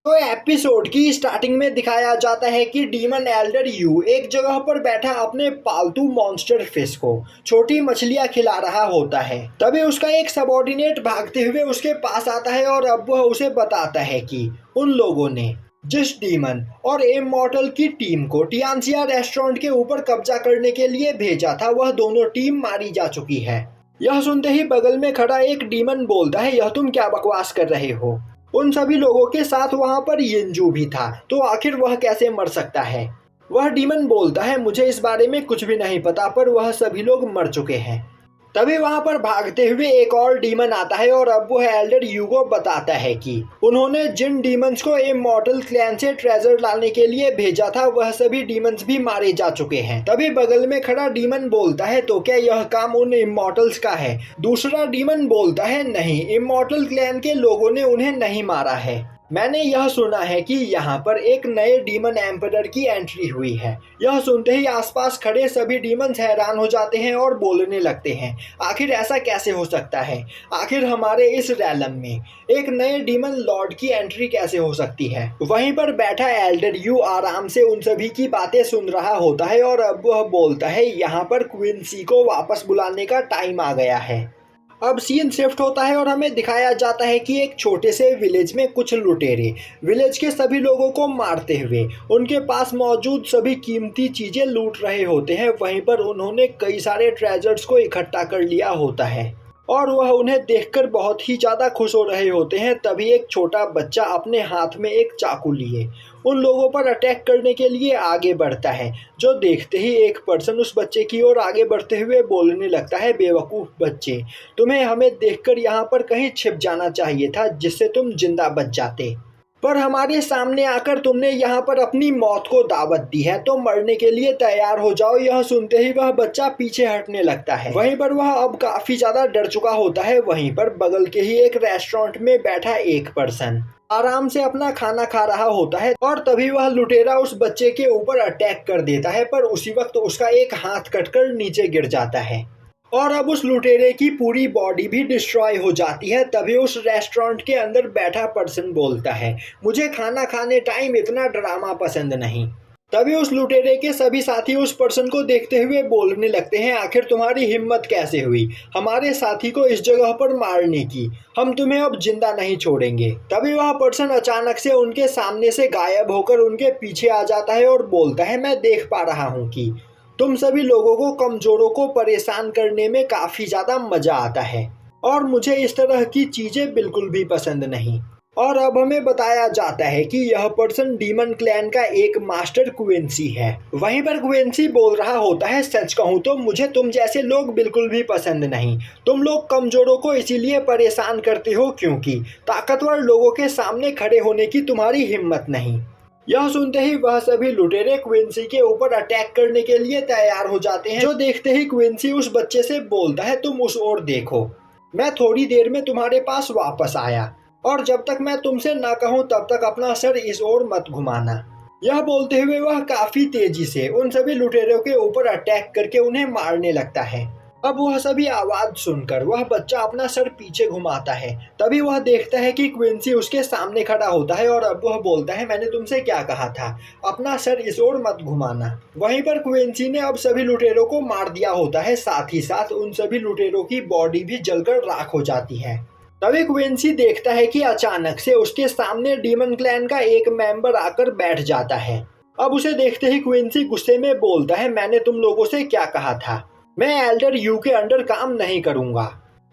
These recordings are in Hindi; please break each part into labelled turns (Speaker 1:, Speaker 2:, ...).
Speaker 1: तो एपिसोड की स्टार्टिंग में दिखाया जाता है कि डीमन एल्डर यू एक जगह पर बैठा अपने पालतू मॉन्स्टर फिश को छोटी मछलियां खिला रहा होता है। तभी उसका एक सबॉर्डिनेट भागते हुए उसके पास आता है और अब वह उसे बताता है कि उन लोगों ने जिस डीमन और इमॉर्टल की टीम को टियानसिया रेस्टोरेंट के ऊपर कब्जा करने के लिए भेजा था, वह दोनों टीम मारी जा चुकी है। यह सुनते ही बगल में खड़ा एक डीमन बोलता है, यह तुम क्या बकवास कर रहे हो? उन सभी लोगों के साथ वहां पर यिंजू भी था, तो आखिर वह कैसे मर सकता है? वह डीमन बोलता है, मुझे इस बारे में कुछ भी नहीं पता, पर वह सभी लोग मर चुके हैं। तभी वहां पर भागते हुए एक और डीमन आता है और अब वह एल्डर यू को बताता है कि उन्होंने जिन डीमंस को इमॉर्टल क्लैन से ट्रेजर लाने के लिए भेजा था, वह सभी डीमंस भी मारे जा चुके हैं। तभी बगल में खड़ा डीमन बोलता है, तो क्या यह काम उन इमॉर्टल्स का है? दूसरा डीमन बोलता है, नहीं, इमॉर्टल क्लैन के लोगों ने उन्हें नहीं मारा है। मैंने यह सुना है कि यहाँ पर एक नए डीमन एम्परर की एंट्री हुई है। यह सुनते ही आसपास खड़े सभी डीमंस हैरान हो जाते हैं और बोलने लगते हैं, आखिर ऐसा कैसे हो सकता है? आखिर हमारे इस रैलम में एक नए डीमन लॉर्ड की एंट्री कैसे हो सकती है? वहीं पर बैठा एल्डर यू आराम से उन सभी की बातें सुन रहा होता है और अब वह बोलता है, यहाँ पर क्विंसी को वापस बुलाने का टाइम आ गया है। अब सीन शिफ्ट होता है और हमें दिखाया जाता है कि एक छोटे से विलेज में कुछ लुटेरे विलेज के सभी लोगों को मारते हुए उनके पास मौजूद सभी कीमती चीजें लूट रहे होते हैं। वहीं पर उन्होंने कई सारे ट्रेजर्स को इकट्ठा कर लिया होता है और वह उन्हें देखकर बहुत ही ज़्यादा खुश हो रहे होते हैं। तभी एक छोटा बच्चा अपने हाथ में एक चाकू लिए उन लोगों पर अटैक करने के लिए आगे बढ़ता है, जो देखते ही एक पर्सन उस बच्चे की ओर आगे बढ़ते हुए बोलने लगता है, बेवकूफ़ बच्चे, तुम्हें हमें देखकर यहाँ पर कहीं छिप जाना चाहिए था, जिससे तुम जिंदा बच जाते, पर हमारे सामने आकर तुमने यहाँ पर अपनी मौत को दावत दी है, तो मरने के लिए तैयार हो जाओ। यह सुनते ही वह बच्चा पीछे हटने लगता है। वहीं पर वह अब काफी ज्यादा डर चुका होता है। वहीं पर बगल के ही एक रेस्टोरेंट में बैठा एक पर्सन आराम से अपना खाना खा रहा होता है और तभी वह लुटेरा उस बच्चे के ऊपर अटैक कर देता है, पर उसी वक्त उसका एक हाथ कटकर नीचे गिर जाता है और अब उस लुटेरे की पूरी बॉडी भी डिस्ट्रॉय हो जाती है। तभी उस रेस्टोरेंट के अंदर बैठा पर्सन बोलता है, मुझे खाना खाने टाइम इतना ड्रामा पसंद नहीं। तभी उस लुटेरे के सभी साथी उस पर्सन को देखते हुए बोलने लगते हैं, आखिर तुम्हारी हिम्मत कैसे हुई हमारे साथी को इस जगह पर मारने की? हम तुम्हें अब जिंदा नहीं छोड़ेंगे। तभी वह पर्सन अचानक से उनके सामने से गायब होकर उनके पीछे आ जाता है और बोलता है, मैं देख पा रहा हूँ कि तुम सभी लोगों को कमजोरों को परेशान करने में काफी ज्यादा मजा आता है और मुझे इस तरह की चीजें बिल्कुल भी पसंद नहीं। और अब हमें बताया जाता है कि यह पर्सन डीमन क्लैन का एक मास्टर क्विंसी है। वहीं पर क्विंसी बोल रहा होता है, सच कहूँ तो मुझे तुम जैसे लोग बिल्कुल भी पसंद नहीं। तुम लोग कमजोरों को इसीलिए परेशान करते हो क्योंकि ताकतवर लोगों के सामने खड़े होने की तुम्हारी हिम्मत नहीं। यह सुनते ही वह सभी लुटेरे क्विंसी के ऊपर अटैक करने के लिए तैयार हो जाते हैं, जो देखते ही क्विंसी उस बच्चे से बोलता है, तुम उस ओर देखो, मैं थोड़ी देर में तुम्हारे पास वापस आया और जब तक मैं तुमसे ना कहूं तब तक अपना सर इस ओर मत घुमाना। यह बोलते हुए वह काफी तेजी से उन सभी लुटेरों के ऊपर अटैक करके उन्हें मारने लगता है। अब वह सभी आवाज सुनकर वह बच्चा अपना सर पीछे घुमाता है। तभी वह देखता है कि क्विंसी उसके सामने खड़ा होता है और अब वह बोलता है, मैंने तुमसे क्या कहा था, अपना सर इस ओर मत घुमाना। वहीं पर क्विंसी ने अब सभी लुटेरों को मार दिया होता है, साथ ही साथ उन सभी लुटेरों की बॉडी भी जलकर राख हो जाती है। तभी क्विंसी देखता है कि अचानक से उसके सामने डीमन क्लैन का एक मेंबर आकर बैठ जाता है। अब उसे देखते ही क्विंसी गुस्से में बोलता है, मैंने तुम लोगों से क्या कहा था, मैं एल्डर यू के अंडर काम नहीं करूंगा,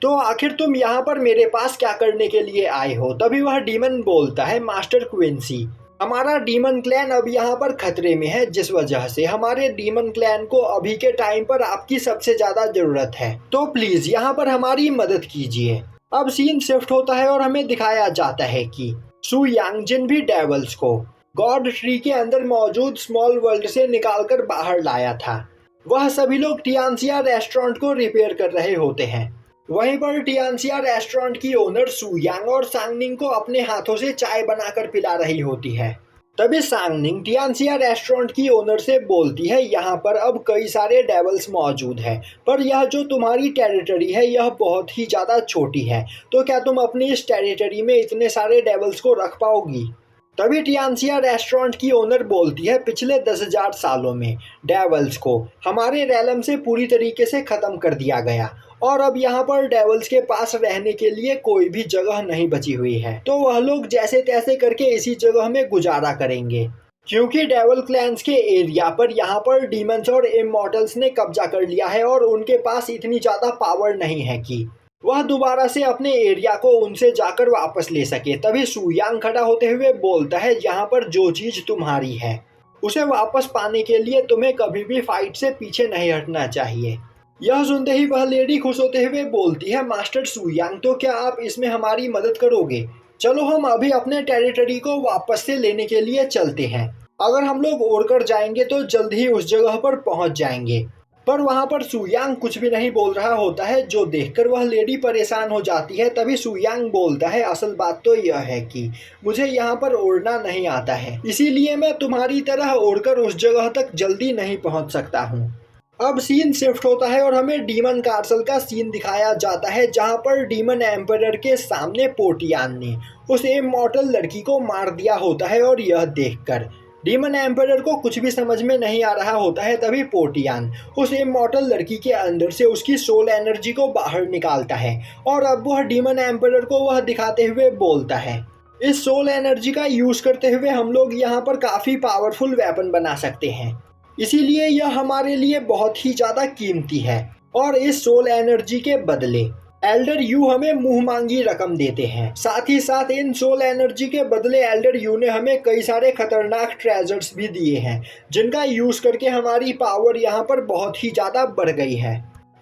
Speaker 1: तो आखिर तुम यहाँ पर मेरे पास क्या करने के लिए आए हो? तभी वह डीमन बोलता है, मास्टर क्विंसी, हमारा डीमन क्लैन अब यहाँ पर खतरे में है, जिस वजह से हमारे डीमन क्लैन को अभी के टाइम पर आपकी सबसे ज्यादा जरूरत है, तो प्लीज यहाँ पर हमारी मदद कीजिए। अब सीन शिफ्ट होता है और हमें दिखाया जाता है कि सु यांगजिन भी डेवल्स को गॉड ट्री के अंदर मौजूद स्मॉल वर्ल्ड से निकालकर बाहर लाया था। वह सभी लोग टियानसिया रेस्टोरेंट को रिपेयर कर रहे होते हैं। वहीं पर टियानसिया रेस्टोरेंट की ओनर सु यांग और सांगनिंग को अपने हाथों से चाय बनाकर पिला रही होती है। तभी सांगनिंग टियानसिया रेस्टोरेंट की ओनर से बोलती है, यहाँ पर अब कई सारे डेवल्स मौजूद हैं, पर यह जो तुम्हारी टेरिटरी है यह बहुत ही ज़्यादा छोटी है, तो क्या तुम अपनी इस टेरिटरी में इतने सारे डेवल्स को रख पाओगी? तभी टियानसिया रेस्टोरेंट की ओनर बोलती है, पिछले 10,000 सालों में डेवल्स को हमारे रैलम से पूरी तरीके से ख़त्म कर दिया गया और अब यहाँ पर डेवल्स के पास रहने के लिए कोई भी जगह नहीं बची हुई है। तो वह लोग जैसे तैसे करके इसी जगह में गुजारा करेंगे, क्योंकि डेवल क्लैंस के एरिया पर यहाँ पर डीमंस और इमॉर्टल्स ने कब्जा कर लिया है और उनके पास इतनी ज़्यादा पावर नहीं है कि वह दोबारा से अपने एरिया को उनसे जाकर वापस ले सके। तभी सुयांग खड़ा होते हुए बोलता है, यहाँ पर जो चीज़ तुम्हारी है उसे वापस पाने के लिए तुम्हें कभी भी फाइट से पीछे नहीं हटना चाहिए। यह सुनते ही वह लेडी खुश होते हुए बोलती है, मास्टर सुयांग, तो क्या आप इसमें हमारी मदद करोगे? चलो हम अभी अपने टेरिटरी को वापस से लेने के लिए चलते हैं। अगर हम लोग उड़कर जाएंगे तो जल्द ही उस जगह पर पहुंच जाएंगे। पर वहां पर सुयांग कुछ भी नहीं बोल रहा होता है, जो देखकर वह लेडी परेशान हो जाती है। तभी सुयांग बोलता है, असल बात तो यह है कि मुझे यहाँ पर उड़ना नहीं आता है, इसीलिए मैं तुम्हारी तरह उड़कर उस जगह तक जल्दी नहीं पहुँच सकता हूँ। अब सीन शिफ्ट होता है और हमें डीमन कार्सल का सीन दिखाया जाता है, जहाँ पर डीमन एम्परर के सामने पोटियान ने उस इमॉर्टल लड़की को मार दिया होता है और यह देखकर डीमन एम्परर को कुछ भी समझ में नहीं आ रहा होता है। तभी पोटियान उस इमॉर्टल लड़की के अंदर से उसकी सोल एनर्जी को बाहर निकालता है और अब वह डीमन एम्परर को वह दिखाते हुए बोलता है, इस सोल एनर्जी का यूज़ करते हुए हम लोग यहाँ पर काफ़ी पावरफुल वेपन बना सकते हैं, इसीलिए यह हमारे लिए बहुत ही ज़्यादा कीमती है और इस सोल एनर्जी के बदले एल्डर यू हमें मुंह मांगी रकम देते हैं। साथ ही साथ इन सोल एनर्जी के बदले एल्डर यू ने हमें कई सारे खतरनाक ट्रेजर्स भी दिए हैं, जिनका यूज़ करके हमारी पावर यहाँ पर बहुत ही ज़्यादा बढ़ गई है।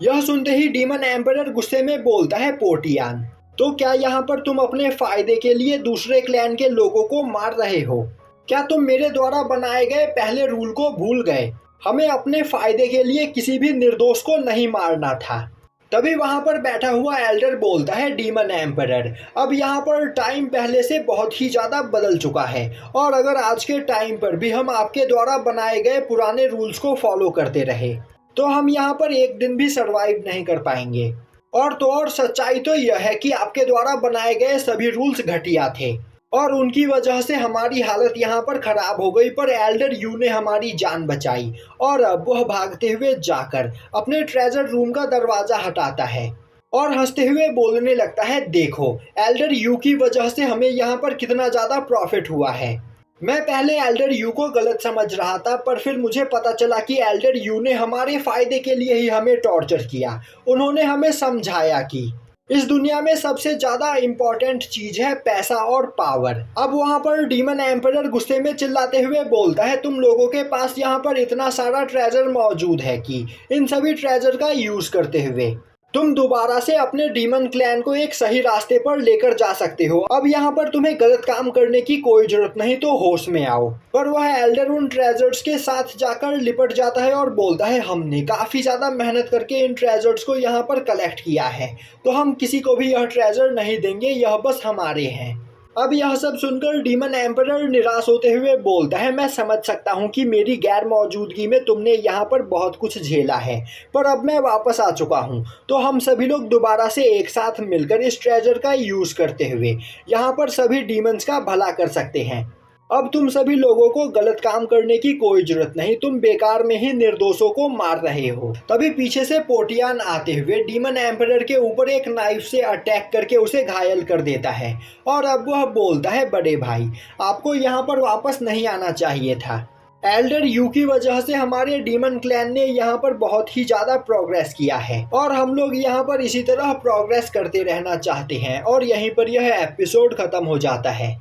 Speaker 1: यह सुनते ही डीमन एम्परर गुस्से में बोलता है, पोटियान, तो क्या यहाँ पर तुम अपने फ़ायदे के लिए दूसरे क्लैन के लोगों को मार रहे हो? क्या तुम मेरे द्वारा बनाए गए पहले रूल को भूल गए? हमें अपने फ़ायदे के लिए किसी भी निर्दोष को नहीं मारना था। तभी वहां पर बैठा हुआ एल्डर बोलता है, डीमन एम्परर, अब यहाँ पर टाइम पहले से बहुत ही ज़्यादा बदल चुका है और अगर आज के टाइम पर भी हम आपके द्वारा बनाए गए पुराने रूल्स को फॉलो करते रहे तो हम यहाँ पर एक दिन भी सरवाइव नहीं कर पाएंगे। और सच्चाई तो यह है कि आपके द्वारा बनाए गए सभी रूल्स घटिया थे और उनकी वजह से हमारी हालत यहाँ पर ख़राब हो गई, पर एल्डर यू ने हमारी जान बचाई। और अब वह भागते हुए जाकर अपने ट्रेजर रूम का दरवाज़ा हटाता है और हंसते हुए बोलने लगता है, देखो एल्डर यू की वजह से हमें यहाँ पर कितना ज़्यादा प्रॉफिट हुआ है। मैं पहले एल्डर यू को गलत समझ रहा था, पर फिर मुझे पता चला कि एल्डर यू ने हमारे फ़ायदे के लिए ही हमें टॉर्चर किया। उन्होंने हमें समझाया कि इस दुनिया में सबसे ज़्यादा इम्पॉर्टेंट चीज़ है पैसा और पावर। अब वहाँ पर डीमन एम्परर गुस्से में चिल्लाते हुए बोलता है, तुम लोगों के पास यहाँ पर इतना सारा ट्रेजर मौजूद है कि इन सभी ट्रेजर का यूज़ करते हुए तुम दोबारा से अपने डीमन क्लैन को एक सही रास्ते पर लेकर जा सकते हो। अब यहाँ पर तुम्हें गलत काम करने की कोई जरूरत नहीं, तो होश में आओ। पर वह एल्डर उन ट्रेजर्स के साथ जाकर लिपट जाता है और बोलता है, हमने काफ़ी ज़्यादा मेहनत करके इन ट्रेजर्स को यहाँ पर कलेक्ट किया है, तो हम किसी को भी यह ट्रेजर नहीं देंगे, यह बस हमारे हैं। अब यह सब सुनकर डीमन एम्परर निराश होते हुए बोलता है, मैं समझ सकता हूँ कि मेरी गैर मौजूदगी में तुमने यहाँ पर बहुत कुछ झेला है, पर अब मैं वापस आ चुका हूँ, तो हम सभी लोग दोबारा से एक साथ मिलकर इस ट्रेजर का यूज़ करते हुए यहाँ पर सभी डीमंस का भला कर सकते हैं। अब तुम सभी लोगों को गलत काम करने की कोई जरूरत नहीं, तुम बेकार में ही निर्दोषों को मार रहे हो। तभी पीछे से पोटियान आते हुए डीमन एम्परर के ऊपर एक नाइफ से अटैक करके उसे घायल कर देता है और अब वह बोलता है, बड़े भाई, आपको यहाँ पर वापस नहीं आना चाहिए था। एल्डर यू की वजह से हमारे डीमन क्लैन ने यहाँ पर बहुत ही ज़्यादा प्रोग्रेस किया है और हम लोग यहाँ पर इसी तरह प्रोग्रेस करते रहना चाहते हैं। और यहीं पर यह एपिसोड ख़त्म हो जाता है।